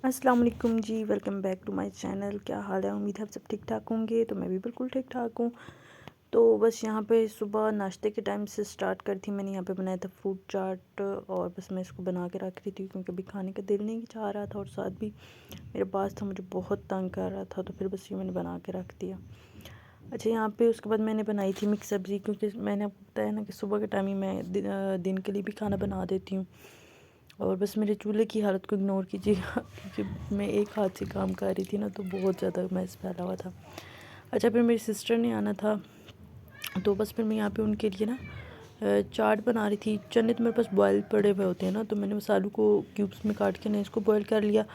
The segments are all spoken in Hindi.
अस्सलाम वालेकुम जी, welcome back to my channel. क्या हाल है? उम्मीद है आप सब ठीक ठाक होंगे। तो मैं भी बिल्कुल ठीक ठाक हूँ। तो बस यहाँ पे सुबह नाश्ते के टाइम से स्टार्ट कर थी मैंने। यहाँ पे बनाया था फ्रूट चाट और बस मैं इसको बना के रख रही थी क्योंकि अभी खाने का दिल नहीं चाह रहा था और साथ भी मेरे पास था, मुझे बहुत तंग कर रहा था। तो फिर बस ये मैंने बना के रख दिया। अच्छा, यहाँ पे उसके बाद मैंने बनाई थी मिक्स सब्ज़ी, क्योंकि मैंने आपको बताया ना कि सुबह के टाइम ही मैं दिन के लिए भी खाना बना देती हूँ। और बस मेरे चूल्हे की हालत को इग्नोर कीजिएगा क्योंकि मैं एक हाथ से काम कर रही थी ना, तो बहुत ज़्यादा मैस फैला हुआ था। अच्छा, फिर मेरी सिस्टर ने आना था, तो बस फिर मैं यहाँ पे उनके लिए ना चाट बना रही थी। चने तो मेरे पास बॉयल पड़े हुए होते हैं ना, तो मैंने उस आलू को क्यूब्स में काट के ना इसको बॉयल कर लिया।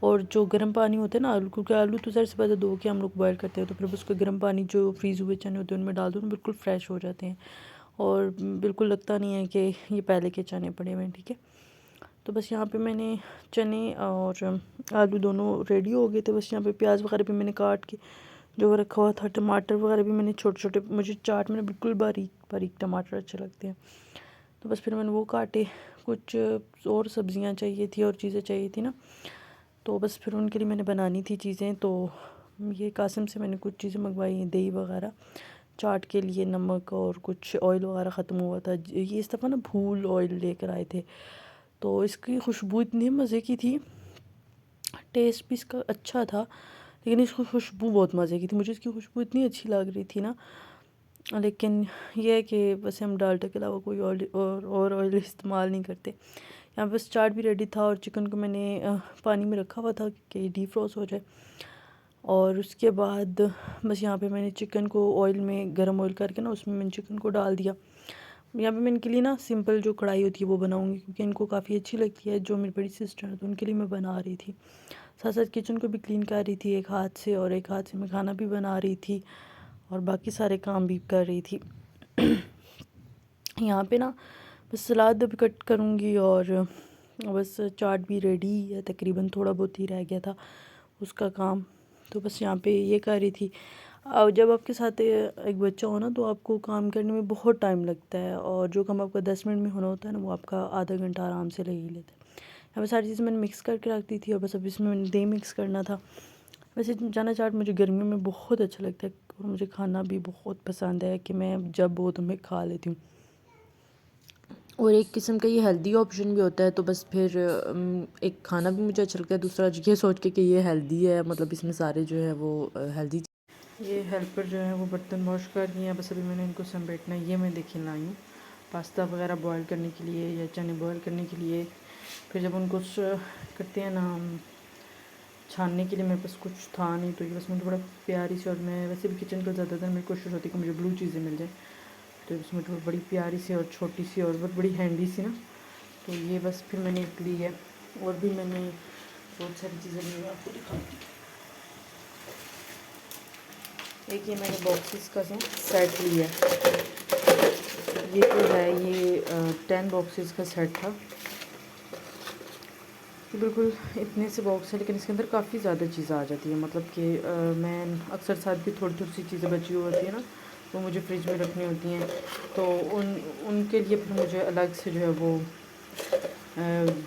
और जो गर्म पानी होता है ना आलू, क्योंकि आलू तो ज़रा से पहले धो के हम लोग बॉयल करते हैं, तो फिर उसको गर्म पानी जो फ्रीज़ हुए चने होते हैं उनमें डाल दो, बिल्कुल फ्रेश हो जाते हैं और बिल्कुल लगता नहीं है कि ये पहले के चने पड़े हुए हैं। ठीक है, तो बस यहाँ पे मैंने चने और आलू दोनों रेडी हो गए थे। बस यहाँ पे प्याज वगैरह भी मैंने काट के जो रखा हुआ था, टमाटर वगैरह भी मैंने छोटे छोटे, मुझे चाट में बिल्कुल बारीक बारीक टमाटर अच्छे लगते हैं, तो बस फिर मैंने वो काटे। कुछ और सब्जियां चाहिए थी और चीज़ें चाहिए थी ना, तो बस फिर उनके लिए मैंने बनानी थी चीज़ें। तो ये कासिम से मैंने कुछ चीज़ें मंगवाई, दही वगैरह चाट के लिए, नमक और कुछ ऑयल वगैरह ख़त्म हुआ था। ये इस दफ़ा ना भूल ऑयल लेकर आए थे, तो इसकी खुशबू इतनी मज़े की थी, टेस्ट भी इसका अच्छा था, लेकिन इसकी खुशबू बहुत मज़े की थी। मुझे इसकी खुशबू इतनी अच्छी लग रही थी ना, लेकिन यह है कि वैसे हम डाल्डा के अलावा कोई और ऑयल इस्तेमाल नहीं करते। यहाँ बस चाट भी रेडी था और चिकन को मैंने पानी में रखा हुआ था कि डीफ्रॉस्ट हो जाए। और उसके बाद बस यहाँ पे मैंने चिकन को ऑयल में, गरम ऑयल करके ना उसमें मैंने चिकन को डाल दिया। यहाँ पे मैं इनके लिए ना सिंपल जो कढ़ाई होती है वो बनाऊँगी, क्योंकि इनको काफ़ी अच्छी लगती है। जो मेरी बड़ी सिस्टर है तो उनके लिए मैं बना रही थी, साथ साथ किचन को भी क्लीन कर रही थी एक हाथ से, और एक हाथ से मैं खाना भी बना रही थी और बाकी सारे काम भी कर रही थी। यहाँ पे ना बस सलाद भी कट करूँगी और बस चाट भी रेडी है, तकरीबन थोड़ा बहुत ही रह गया था उसका काम। तो बस यहाँ पे ये कर रही थी। और जब आपके साथ एक बच्चा हो ना, तो आपको काम करने में बहुत टाइम लगता है, और जो काम आपका 10 मिनट में होना होता है ना, वो आपका आधा घंटा आराम से लग ही लेता है। यहाँ पे सारी चीज़ें मैंने मिक्स करके रख दी थी और बस अब इसमें मैंने दही मिक्स करना था। वैसे चना चाट मुझे गर्मियों में बहुत अच्छा लगता है और मुझे खाना भी बहुत पसंद है कि मैं जब वो तो मैं खा लेती हूँ। और एक किस्म का ये हेल्दी ऑप्शन भी होता है, तो बस फिर एक खाना भी मुझे अच्छा लगता है, दूसरा ये सोच के कि ये हेल्दी है, मतलब इसमें सारे जो है वो हेल्दी। ये हेल्पर जो है वो बर्तन वॉश कर रही हैं, बस अभी मैंने इनको समेटना है। ये मैं देखिए लाई हूँ पास्ता वगैरह बॉयल करने के लिए या चने बॉयल करने के लिए। फिर जब उनको करते हैं ना छानने के लिए, मेरे पास कुछ था नहीं, तो ये बस मुझे बड़ा प्यारी सी, और मैं वैसे भी किचन का ज़्यादातर मेरी कोशिश होती है कि मुझे ब्लू चीज़ें मिल जाए, तो इसमें तो बड़ी प्यारी सी और छोटी सी और बहुत बड़ी हैंडी सी ना, तो ये बस फिर मैंने ली है। और भी मैंने बहुत सारी चीज़ें ली हैं, आपको दिखाती हूँ। एक ये मैंने बॉक्सेस का सेट लिया है, ये जो है ये 10 बॉक्सेस का सेट था। ये बिल्कुल इतने से बॉक्स है, लेकिन इसके अंदर काफ़ी ज़्यादा चीज़ें आ जाती है, मतलब कि मैं अक्सर साथ भी थोड़ी थोड़ी सी चीज़ें बची हुई होती है ना, वो मुझे फ्रिज में रखनी होती हैं, तो उनके लिए फिर मुझे अलग से जो है वो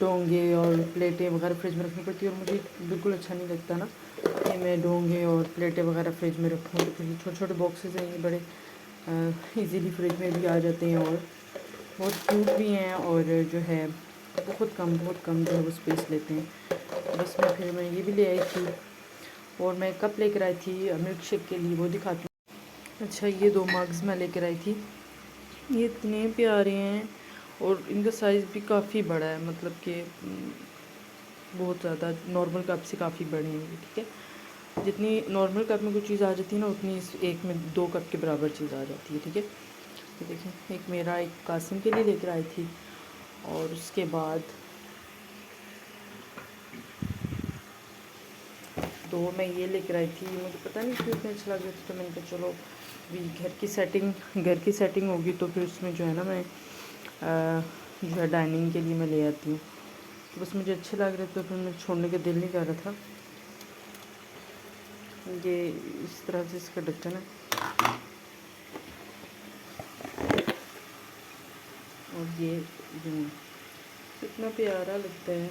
डोंगे और प्लेटें वगैरह फ्रिज में रखनी पड़ती है। और मुझे बिल्कुल अच्छा नहीं लगता ना कि मैं डोंगे और प्लेटें वगैरह फ्रिज में रखूँ, तो फिर छोटे छोटे बॉक्सेस हैं, ये बड़े इजीली फ्रिज में भी आ जाते हैं और बहुत क्यूट भी हैं, और जो है बहुत कम जो है वो स्पेस लेते हैं। तो बस फिर मैं ये भी ले आई थी, और मैं कप लेकर आई थी मिल्क शेक के लिए, वो दिखाती हूँ। अच्छा, ये 2 मग्स मैं लेकर आई थी, ये इतने प्यारे हैं और इनका साइज़ भी काफ़ी बड़ा है, मतलब कि बहुत ज़्यादा नॉर्मल कप से काफ़ी बड़े हैं ये। ठीक है, जितनी नॉर्मल कप में कोई चीज़ आ जाती है ना, उतनी इस एक में 2 कप के बराबर चीज़ आ जाती है। ठीक है, ये देखें, एक मेरा एक कासिम के लिए लेकर आई थी, और उसके बाद 2 मैं ये लेकर आई थी। मुझे पता नहीं क्यों इतने अच्छा लग रहा था, तो मैंने कहा चलो अभी घर की सेटिंग होगी तो फिर उसमें जो है ना मैं जो है डाइनिंग के लिए मैं ले आती हूँ। तो बस मुझे अच्छे लग रहे थे, तो फिर मैं छोड़ने का दिल नहीं कर रहा था। ये इस तरह से इसका ढक्कन है, और ये कितना प्यारा लगता है।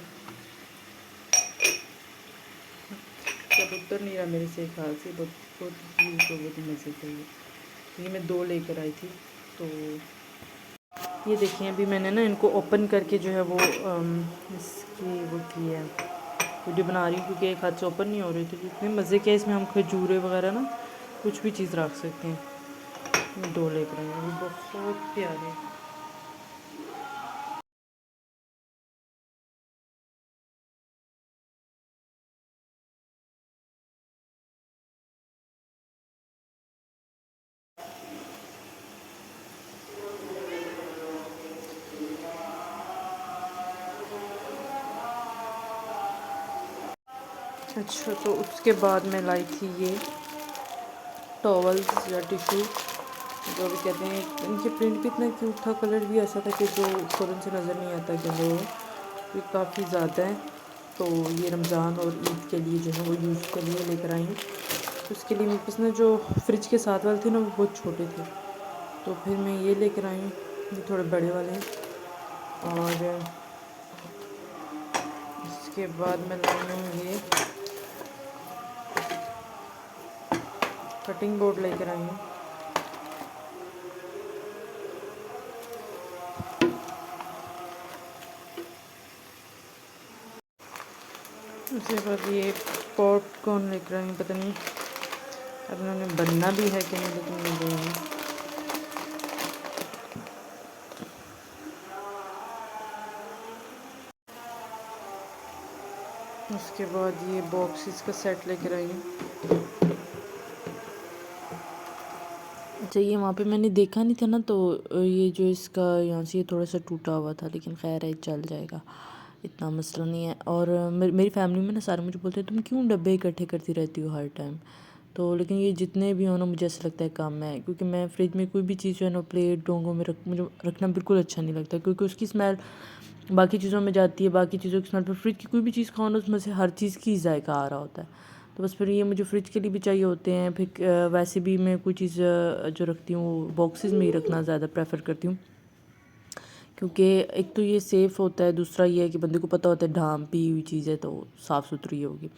अब उतर नहीं रहा मेरे से ख्याल से, बहुत बहुत ही तो बहुत ही मज़े का ये मैं 2 लेकर आई थी। तो ये देखिए अभी मैंने ना इनको ओपन करके जो है वो इसकी वो की है, वीडियो बना रही हूँ क्योंकि एक हाथ से ओपन नहीं हो रही थी। जितने मज़े के इसमें हम खजूरें वगैरह ना कुछ भी चीज़ रख सकते हैं। मैं 2 लेकर आई हूँ, बहुत प्यारे। अच्छा, तो उसके बाद मैं लाई थी ये टॉवल्स या टिशू जो भी कहते हैं। इनके प्रिंट भी इतना क्यूट था, कलर भी ऐसा था कि जो फ़ौरन से नज़र नहीं आता कि वो ये काफ़ी ज़्यादा है। तो ये रमज़ान और ईद के लिए जो है वो यूज़ के लिए लेकर आई हूँ। उसके लिए मेरे पास ना जो फ्रिज के साथ वाले थे ना वो बहुत छोटे थे, तो फिर मैं ये लेकर आई हूँ। ये थोड़े बड़े वाले हैं। और इसके बाद मैं लाई हूँ ये कटिंग बोर्ड लेकर आई हूँ। उसके बाद ये पॉपकॉर्न लेकर आई हूँ। पता नहीं अब उन्होंने बनना भी है कि नहीं, लेकिन मिल रही है। उसके बाद ये बॉक्सेस का सेट लेकर आई हूँ। अच्छा, ये वहाँ पे मैंने देखा नहीं था ना, तो ये जो इसका यहाँ से ये थोड़ा सा टूटा हुआ था, लेकिन खैर है चल जाएगा, इतना मसला नहीं है। और मेरी फैमिली में ना सारे मुझे बोलते हैं तुम क्यों डब्बे इकट्ठे करती रहती हो हर टाइम। तो लेकिन ये जितने भी हो ना मुझे ऐसा लगता है कम है, क्योंकि मैं फ्रिज में कोई भी चीज़ जो है ना प्लेट डोंगों में मुझे रखना बिल्कुल अच्छा नहीं लगता, क्योंकि उसकी स्मेल बाकी चीज़ों में जाती है, बाकी चीज़ों की स्मेल पर फ्रिज की कोई भी चीज़ खाओ ना उसमें से हर चीज़ की जायका आ रहा होता है। तो बस फिर ये मुझे फ्रिज के लिए भी चाहिए होते हैं। फिर वैसे भी मैं कोई चीज़ जो रखती हूँ बॉक्सेस में ही रखना ज़्यादा प्रेफर करती हूँ, क्योंकि एक तो ये सेफ़ होता है, दूसरा ये है कि बंदे को पता होता है ढाँपी हुई चीज़ है तो साफ़ सुथरी होगी।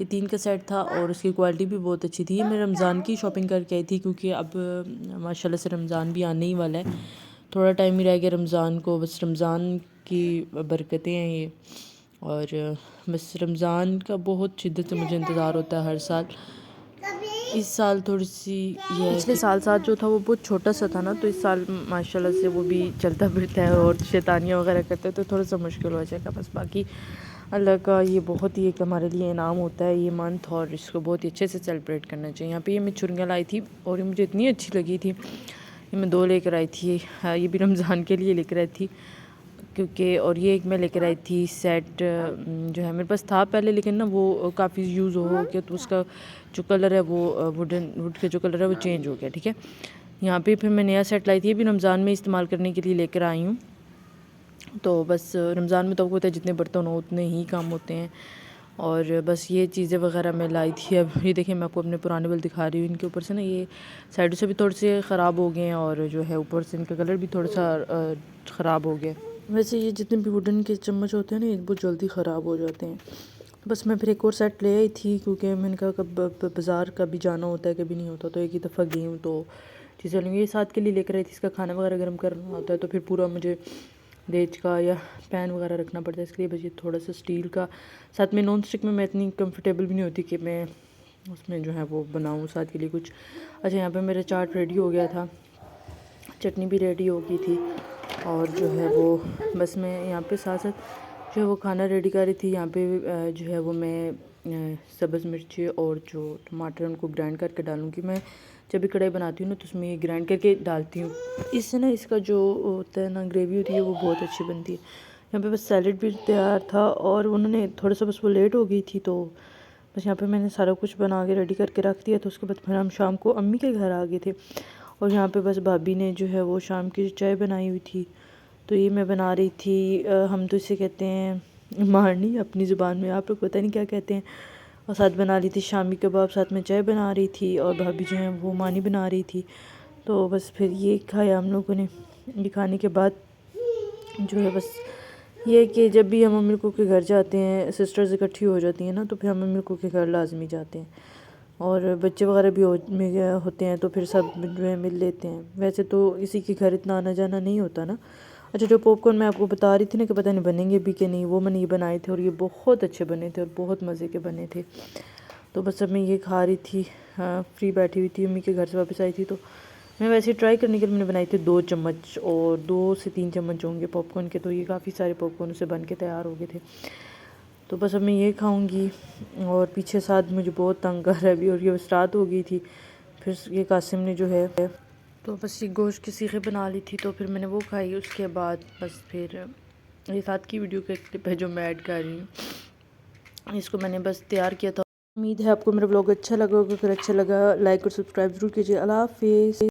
ये 3 का सेट था और उसकी क्वालिटी भी बहुत अच्छी थी। ये मैं रमज़ान की शॉपिंग करके आई थी, क्योंकि अब माशाल्लाह से रमज़ान भी आने ही वाला है, थोड़ा टाइम ही रह गया रमज़ान को। बस रमज़ान की बरकतें हैं ये। और बस रमज़ान का बहुत शिद्दत से मुझे इंतज़ार होता है हर साल। इस साल थोड़ी सी ये है पिछले साल साथ जो था वो बहुत छोटा सा था ना, तो इस साल माशाल्लाह से वो भी चलता फिरता है और शैतानियाँ वगैरह करता है, तो थोड़ा सा मुश्किल हो जाएगा। बस बाकी अल्लाह का ये बहुत ही एक हमारे लिए इनाम होता है ये मंथ, और इसको बहुत ही अच्छे से सेलिब्रेट करना चाहिए। यहाँ पे ये मैं चुड़ियाँ लाई थी और ये मुझे इतनी अच्छी लगी थी, ये मैं 2 लेकर आई थी। ये भी रमज़ान के लिए लेकर आई थी, क्योंकि और ये एक मैं लेकर आई थी सेट जो है मेरे पास था पहले, लेकिन ना वो काफ़ी यूज़ हो गया, तो उसका जो कलर है वो वुड का जो कलर है वो चेंज हो गया। ठीक है, यहाँ पे फिर मैं नया सेट लाई थी, ये भी रमज़ान में इस्तेमाल करने के लिए लेकर आई हूँ। तो बस रमज़ान में तो आपको होता है जितने बर्तन हो उतने ही काम होते हैं। और बस ये चीज़ें वगैरह मैं लाई थी। अब ये देखिए मैं आपको अपने पुराने बिल दिखा रही हूँ, इनके ऊपर से ना ये साइडों से भी थोड़े से ख़राब हो गए हैं, और जो है ऊपर से इनका कलर भी थोड़ा सा ख़राब हो गया। वैसे ये जितने भी वुडन के चम्मच होते हैं ना ये बहुत जल्दी ख़राब हो जाते हैं। बस मैं फिर एक और सेट ले आई थी, क्योंकि मैंने कहा कब बाज़ार कभी जाना होता है कभी नहीं होता, तो एक ही दफ़ा गई हूँ तो चीज़ें लूँगी। ये साथ के लिए लेकर आई थी, इसका खाना वगैरह गर्म करना होता है तो फिर पूरा मुझे देज का या पैन वगैरह रखना पड़ता है, इसके लिए बस ये थोड़ा सा स्टील का। साथ में नॉन स्टिक में मैं इतनी कंफर्टेबल भी नहीं होती कि मैं उसमें जो है वो बनाऊँ साथ के लिए कुछ। अच्छा, यहाँ पे मेरा चाट रेडी हो गया था, चटनी भी रेडी हो गई थी, और जो है वो बस मैं यहाँ पे साथ साथ जो है वो खाना रेडी कर रही थी। यहाँ पे जो है वो मैं सब्ज़ मिर्ची और जो टमाटर उनको ग्राइंड करके डालूँगी। मैं जब भी कढ़ाई बनाती हूँ ना तो उसमें ये ग्राइंड करके डालती हूँ, इससे ना इसका जो होता है ना ग्रेवी होती है वो बहुत अच्छी बनती है। यहाँ पे बस सैलेड भी तैयार था, और उन्होंने थोड़ा सा बस वो लेट हो गई थी, तो बस यहाँ पे मैंने सारा कुछ बना के रेडी करके रख दिया। तो उसके बाद फिर हम शाम को अम्मी के घर आ गए थे, और यहाँ पे बस भाभी ने जो है वो शाम की चाय बनाई हुई थी, तो ये मैं बना रही थी। हम तो इसे कहते हैं मारनी अपनी ज़ुबान में, आप लोग पता नहीं क्या कहते हैं। और साथ बना रही थी शामी कबाब, साथ में चाय बना रही थी, और भाभी जो है वो मानी बना रही थी। तो बस फिर ये खाया हम लोगों ने। ये खाने के बाद जो है बस ये है कि जब भी हम अम्मी को के घर जाते हैं, सिस्टर्स इकट्ठी हो जाती हैं ना, तो फिर हम अम्मी को के घर लाजमी जाते हैं। और बच्चे वगैरह भी होते हैं तो फिर सब जो है मिल लेते हैं। वैसे तो किसी के घर इतना आना जाना नहीं होता ना। अच्छा, जो पॉपकॉर्न मैं आपको बता रही थी ना कि पता नहीं बनेंगे भी कि नहीं, वो मैंने ये बनाए थे और ये बहुत अच्छे बने थे और बहुत मज़े के बने थे। तो बस अब मैं ये खा रही थी, हाँ, फ्री बैठी हुई थी, अम्मी के घर से वापस आई थी तो मैं वैसे ही ट्राई करने के लिए मैंने बनाए थे 2 चम्मच, और 2 से 3 चम्मच होंगे पॉपकॉर्न के। तो ये काफ़ी सारे पॉपकॉर्न से बन के तैयार हो गए थे। तो बस अब मैं ये खाऊंगी। और पीछे साथ मुझे बहुत तंग कर रहा है अभी, और ये बस रात हो गई थी। फिर ये कासिम ने जो है तो बस ये गोश्त की सीखें बना ली थी, तो फिर मैंने वो खाई। उसके बाद बस फिर ये साथ की वीडियो का क्लिप है जो मैं ऐड कर रही हूँ, इसको मैंने बस तैयार किया था। उम्मीद है आपको मेरा ब्लॉग अच्छा लगा होगा। अगर अच्छा लगा लाइक और सब्सक्राइब जरूर कीजिए। अल्लाह हाफिज़।